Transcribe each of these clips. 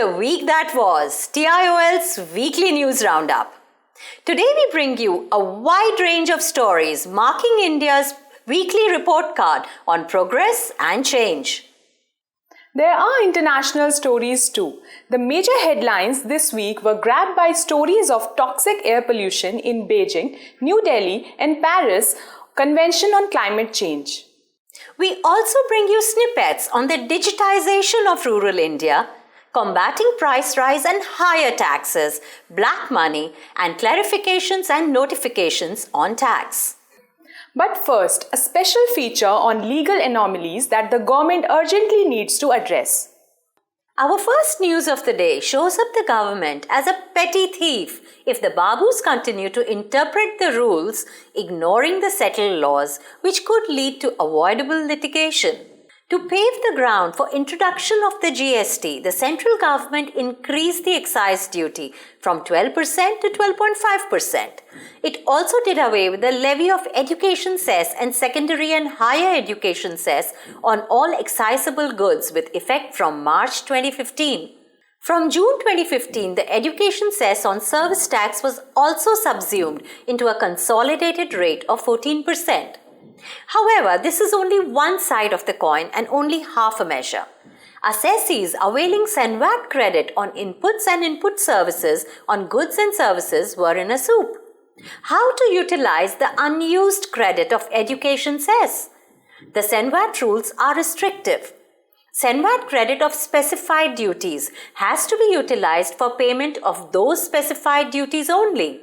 the week that was, TIOL's weekly news roundup. Today we bring you a wide range of stories marking India's weekly report card on progress and change. There are international stories too. The major headlines this week were grabbed by stories of toxic air pollution in Beijing, New Delhi, and Paris Convention on Climate Change. We also bring you snippets on the digitization of rural India, combating price rise and higher taxes, black money, and clarifications and notifications on tax. But first, a special feature on legal anomalies that the government urgently needs to address. Our first news of the day shows up the government as a petty thief if the Babus continue to interpret the rules, ignoring the settled laws, which could lead to avoidable litigation. To pave the ground for introduction of the GST, the central government increased the excise duty from 12% to 12.5%. It also did away with the levy of education cess and secondary and higher education cess on all excisable goods with effect from March 2015. From June 2015, the education cess on service tax was also subsumed into a consolidated rate of 14%. However, this is only one side of the coin and only half a measure. Assessees availing SENVAT credit on inputs and input services on goods and services were in a soup. How to utilize the unused credit of education cess? The SENVAT rules are restrictive. SENVAT credit of specified duties has to be utilized for payment of those specified duties only.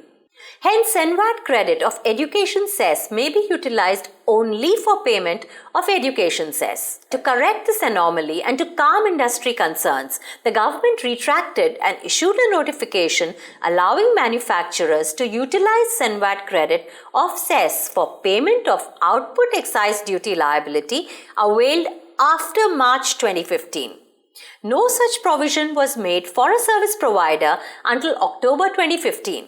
Hence, SENVAT credit of education cess may be utilized only for payment of education cess. To correct this anomaly and to calm industry concerns, the government retracted and issued a notification allowing manufacturers to utilize SENVAT credit of cess for payment of output excise duty liability availed after March 2015. No such provision was made for a service provider until October 2015.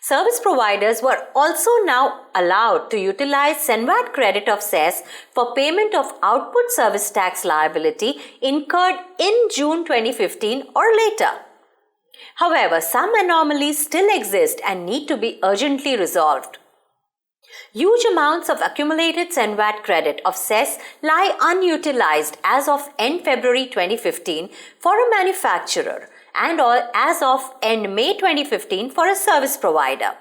Service providers were also now allowed to utilize SENVAT credit of cess for payment of output service tax liability incurred in June 2015 or later. However, some anomalies still exist and need to be urgently resolved. Huge amounts of accumulated SENVAT credit of cess lie unutilized as of end February 2015 for a manufacturer and as of end May 2015 for a service provider.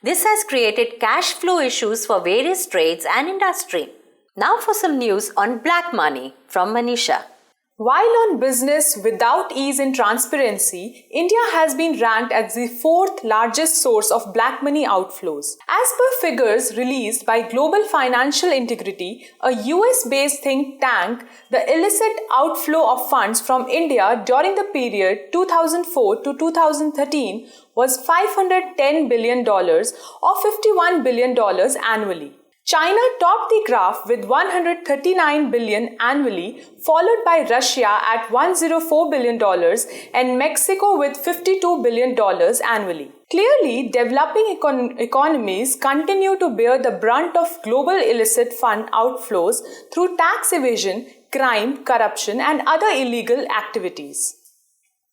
This has created cash flow issues for various trades and industry. Now for some news on black money from Manisha. While on business without ease and transparency, India has been ranked as the fourth largest source of black money outflows. As per figures released by Global Financial Integrity, a US-based think tank, the illicit outflow of funds from India during the period 2004 to 2013 was $510 billion or $51 billion annually. China topped the graph with $139 billion annually, followed by Russia at $104 billion and Mexico with $52 billion annually. Clearly, developing economies continue to bear the brunt of global illicit fund outflows through tax evasion, crime, corruption, and other illegal activities.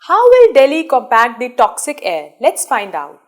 How will Delhi combat the toxic air? Let's find out.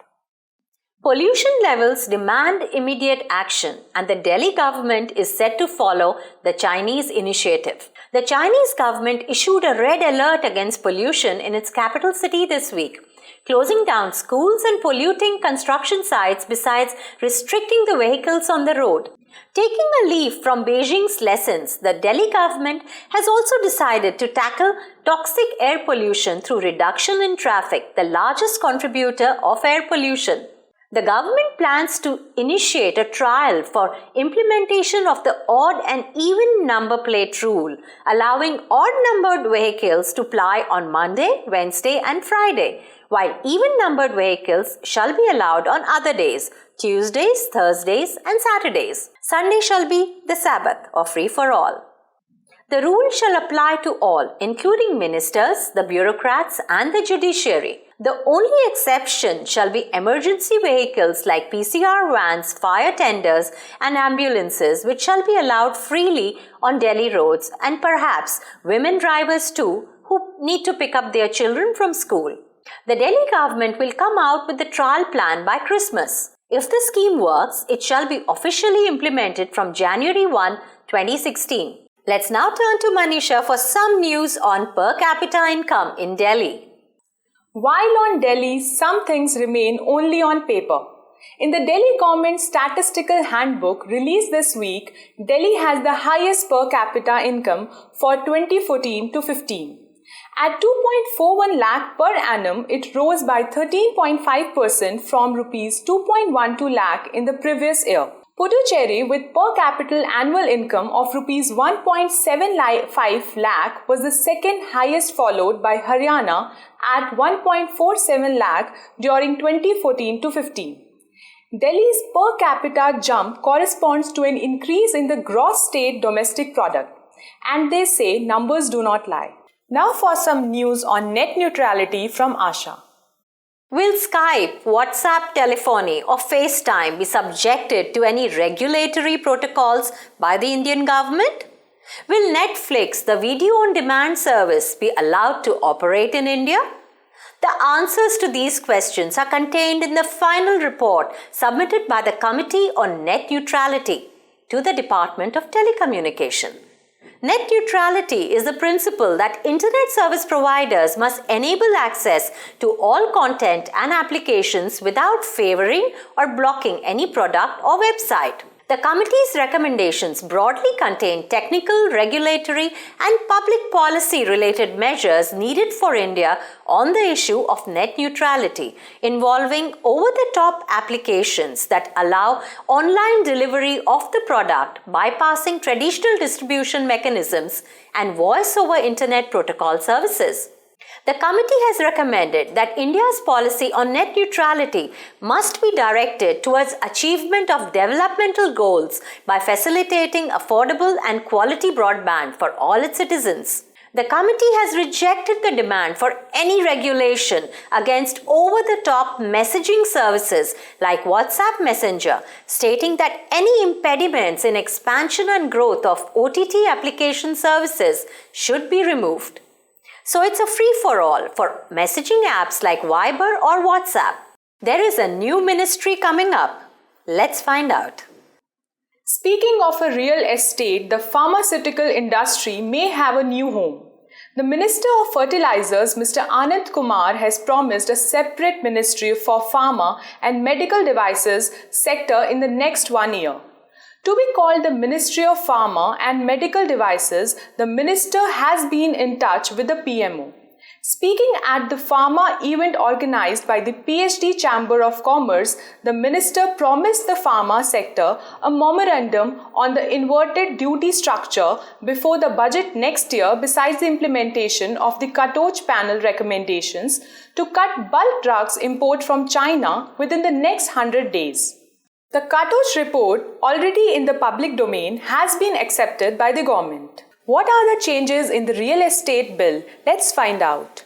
Pollution levels demand immediate action, and the Delhi government is set to follow the Chinese initiative. The Chinese government issued a red alert against pollution in its capital city this week, closing down schools and polluting construction sites besides restricting the vehicles on the road. Taking a leaf from Beijing's lessons, the Delhi government has also decided to tackle toxic air pollution through reduction in traffic, the largest contributor of air pollution. The government plans to initiate a trial for implementation of the odd and even number plate rule, allowing odd-numbered vehicles to ply on Monday, Wednesday and Friday, while even-numbered vehicles shall be allowed on other days, Tuesdays, Thursdays and Saturdays. Sunday shall be the Sabbath or free for all. The rule shall apply to all, including ministers, the bureaucrats and the judiciary. The only exception shall be emergency vehicles like PCR vans, fire tenders and ambulances, which shall be allowed freely on Delhi roads, and perhaps women drivers too, who need to pick up their children from school. The Delhi government will come out with the trial plan by Christmas. If the scheme works, it shall be officially implemented from January 1, 2016. Let's now turn to Manisha for some news on per capita income in Delhi. While on Delhi, some things remain only on paper. In the Delhi Government Statistical Handbook released this week, Delhi has the highest per capita income for 2014 to 15. At 2.41 lakh per annum, it rose by 13.5% from rupees 2.12 lakh in the previous year. Puducherry, with per capita annual income of rupees 1.75 lakh, was the second highest, followed by Haryana at 1.47 lakh during 2014 to 15. Delhi's per capita jump corresponds to an increase in the gross state domestic product, and they say numbers do not lie. Now for some news on net neutrality from Asha. Will Skype, WhatsApp telephony or FaceTime be subjected to any regulatory protocols by the Indian government? Will Netflix, the video on demand service, be allowed to operate in India? The answers to these questions are contained in the final report submitted by the Committee on Net Neutrality to the Department of Telecommunication. Net neutrality is the principle that internet service providers must enable access to all content and applications without favoring or blocking any product or website. The committee's recommendations broadly contain technical, regulatory, and public policy related measures needed for India on the issue of net neutrality, involving over-the-top applications that allow online delivery of the product, bypassing traditional distribution mechanisms and voice-over internet protocol services. The committee has recommended that India's policy on net neutrality must be directed towards achievement of developmental goals by facilitating affordable and quality broadband for all its citizens. The committee has rejected the demand for any regulation against over-the-top messaging services like WhatsApp Messenger, stating that any impediments in expansion and growth of OTT application services should be removed. So it's a free-for-all for messaging apps like Viber or WhatsApp. There is a new ministry coming up. Let's find out. Speaking of a real estate, the pharmaceutical industry may have a new home. The Minister of Fertilizers, Mr. Anand Kumar, has promised a separate ministry for pharma and medical devices sector in the next 1 year. To be called the Ministry of Pharma and Medical Devices, the Minister has been in touch with the PMO. Speaking at the pharma event organized by the PhD Chamber of Commerce, the Minister promised the pharma sector a memorandum on the inverted duty structure before the budget next year, besides the implementation of the Katoch panel recommendations to cut bulk drugs import from China within the next 100 days. The Katoch report, already in the public domain, has been accepted by the government. What are the changes in the real estate bill? Let's find out.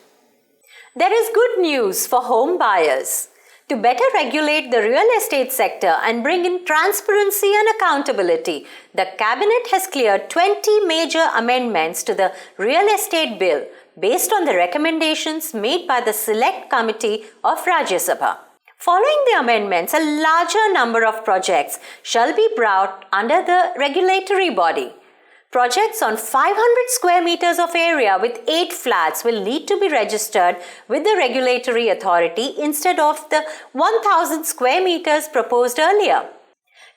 There is good news for home buyers. To better regulate the real estate sector and bring in transparency and accountability, the Cabinet has cleared 20 major amendments to the real estate bill based on the recommendations made by the Select Committee of Rajya Sabha. Following the amendments, a larger number of projects shall be brought under the regulatory body. Projects on 500 square meters of area with 8 flats will need to be registered with the regulatory authority instead of the 1000 square meters proposed earlier.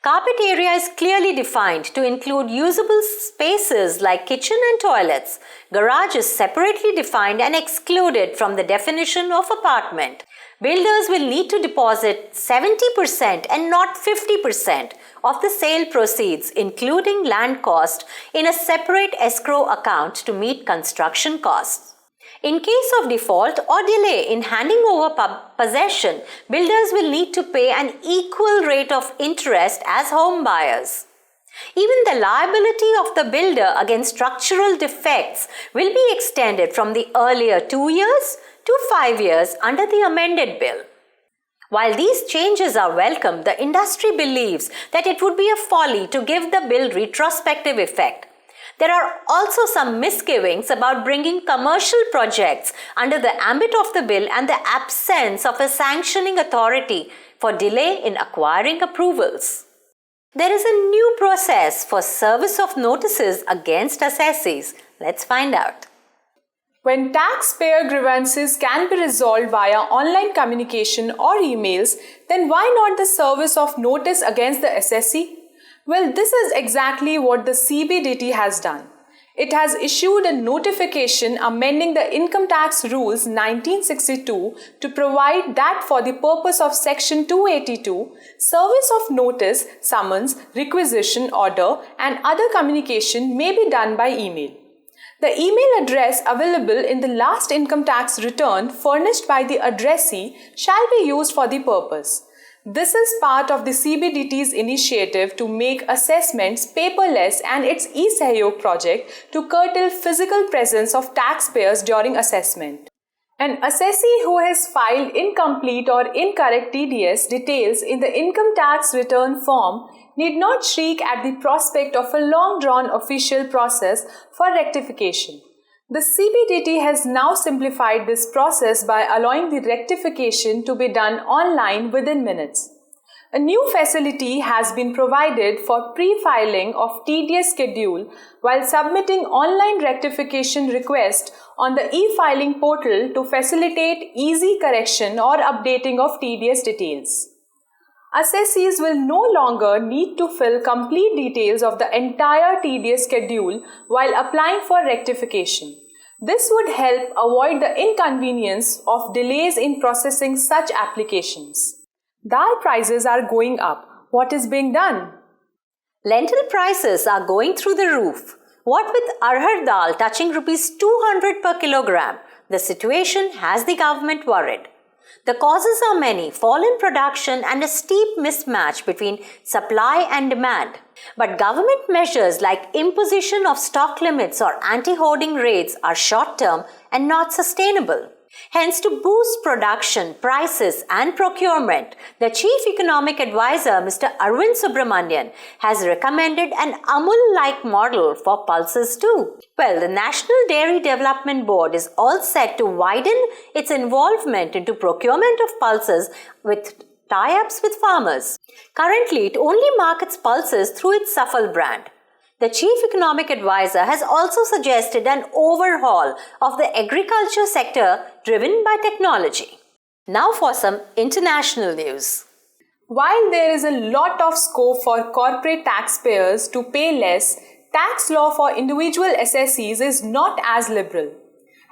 Carpet area is clearly defined to include usable spaces like kitchen and toilets. Garage is separately defined and excluded from the definition of apartment. Builders will need to deposit 70% and not 50% of the sale proceeds, including land cost, in a separate escrow account to meet construction costs. In case of default or delay in handing over possession, builders will need to pay an equal rate of interest as home buyers. Even the liability of the builder against structural defects will be extended from the earlier 2 years to 5 years under the amended bill. While these changes are welcome, the industry believes that it would be a folly to give the bill retrospective effect. There are also some misgivings about bringing commercial projects under the ambit of the bill and the absence of a sanctioning authority for delay in acquiring approvals. There is a new process for service of notices against assessees. Let's find out. When taxpayer grievances can be resolved via online communication or emails, then why not the service of notice against the assessee? Well, this is exactly what the CBDT has done. It has issued a notification amending the Income Tax Rules 1962 to provide that for the purpose of Section 282, service of notice, summons, requisition order and other communication may be done by email. The email address available in the last income tax return furnished by the addressee shall be used for the purpose. This is part of the CBDT's initiative to make assessments paperless and its e-Sahyog project to curtail physical presence of taxpayers during assessment. An assessee who has filed incomplete or incorrect TDS details in the income tax return form need not shriek at the prospect of a long-drawn official process for rectification. The CBDT has now simplified this process by allowing the rectification to be done online within minutes. A new facility has been provided for pre-filing of TDS schedule while submitting online rectification request on the e-filing portal to facilitate easy correction or updating of TDS details. Assessees will no longer need to fill complete details of the entire TDS schedule while applying for rectification. This would help avoid the inconvenience of delays in processing such applications. Dal prices are going up. What is being done? Lentil prices are going through the roof. What with arhar dal touching rupees 200 per kilogram, the situation has the government worried. The causes are many: fall in production and a steep mismatch between supply and demand. But government measures like imposition of stock limits or anti-hoarding raids are short-term and not sustainable. Hence, to boost production, prices and procurement, the Chief Economic Advisor, Mr. Arvind Subramanian, has recommended an Amul-like model for pulses too. Well, the National Dairy Development Board is all set to widen its involvement into procurement of pulses with tie-ups with farmers. Currently, it only markets pulses through its Safal brand. The Chief Economic Advisor has also suggested an overhaul of the agriculture sector driven by technology. Now for some international news. While there is a lot of scope for corporate taxpayers to pay less, tax law for individual assessees is not as liberal.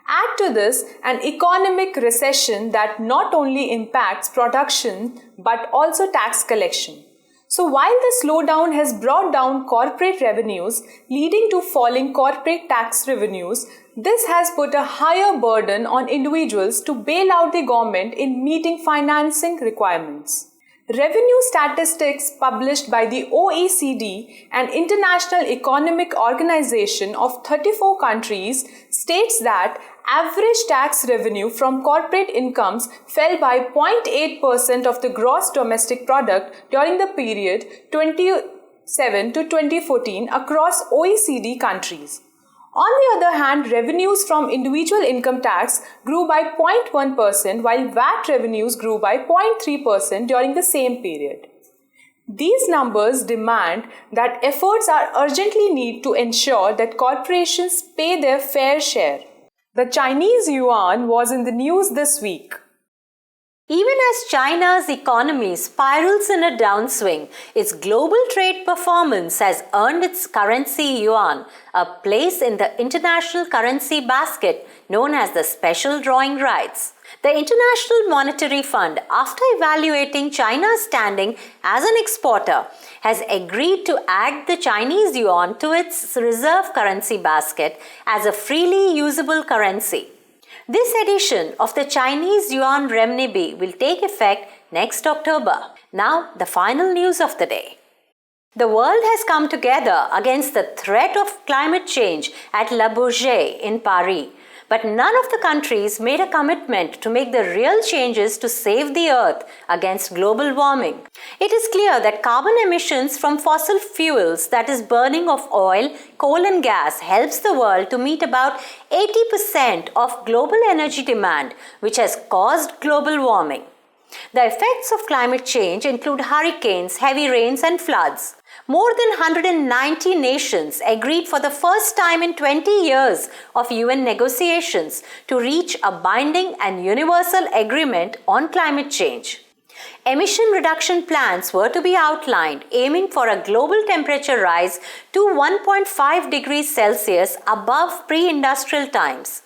Add to this an economic recession that not only impacts production but also tax collection. So while the slowdown has brought down corporate revenues, leading to falling corporate tax revenues, this has put a higher burden on individuals to bail out the government in meeting financing requirements. Revenue statistics published by the OECD, an international economic organization of 34 countries, states that average tax revenue from corporate incomes fell by 0.8% of the gross domestic product during the period 2007 to 2014 across OECD countries. On the other hand, revenues from individual income tax grew by 0.1% while VAT revenues grew by 0.3% during the same period. These numbers demand that efforts are urgently needed to ensure that corporations pay their fair share. The Chinese Yuan was in the news this week. Even as China's economy spirals in a downswing, its global trade performance has earned its currency yuan a place in the international currency basket known as the special drawing rights. The International Monetary Fund, after evaluating China's standing as an exporter, has agreed to add the Chinese yuan to its reserve currency basket as a freely usable currency. This edition of the Chinese Yuan renminbi will take effect next October. Now, the final news of the day. The world has come together against the threat of climate change at Le Bourget in Paris. But none of the countries made a commitment to make the real changes to save the earth against global warming. It is clear that carbon emissions from fossil fuels, that is burning of oil, coal and gas, helps the world to meet about 80% of global energy demand, which has caused global warming. The effects of climate change include hurricanes, heavy rains and floods. More than 190 nations agreed for the first time in 20 years of UN negotiations to reach a binding and universal agreement on climate change. Emission reduction plans were to be outlined, aiming for a global temperature rise to 1.5 degrees Celsius above pre-industrial times.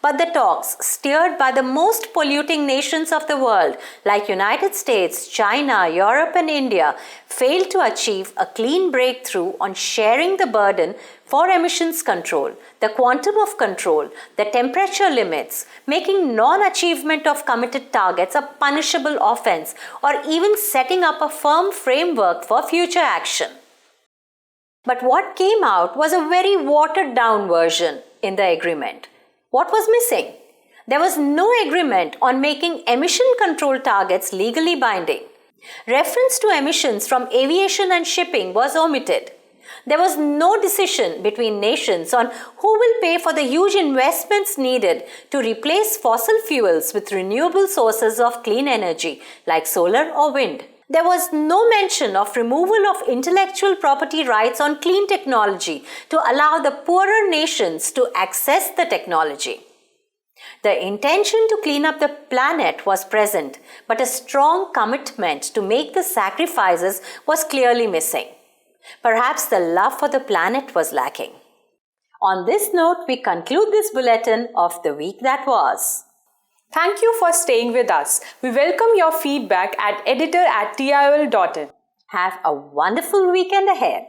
But the talks, steered by the most polluting nations of the world like United States, China, Europe and India, failed to achieve a clean breakthrough on sharing the burden for emissions control, the quantum of control, the temperature limits, making non-achievement of committed targets a punishable offense, or even setting up a firm framework for future action. But what came out was a very watered-down version in the agreement. What was missing? There was no agreement on making emission control targets legally binding. Reference to emissions from aviation and shipping was omitted. There was no decision between nations on who will pay for the huge investments needed to replace fossil fuels with renewable sources of clean energy like solar or wind. There was no mention of removal of intellectual property rights on clean technology to allow the poorer nations to access the technology. The intention to clean up the planet was present, but a strong commitment to make the sacrifices was clearly missing. Perhaps the love for the planet was lacking. On this note, we conclude this bulletin of the week that was. Thank you for staying with us. We welcome your feedback at editor@tiol.in. Have a wonderful weekend ahead.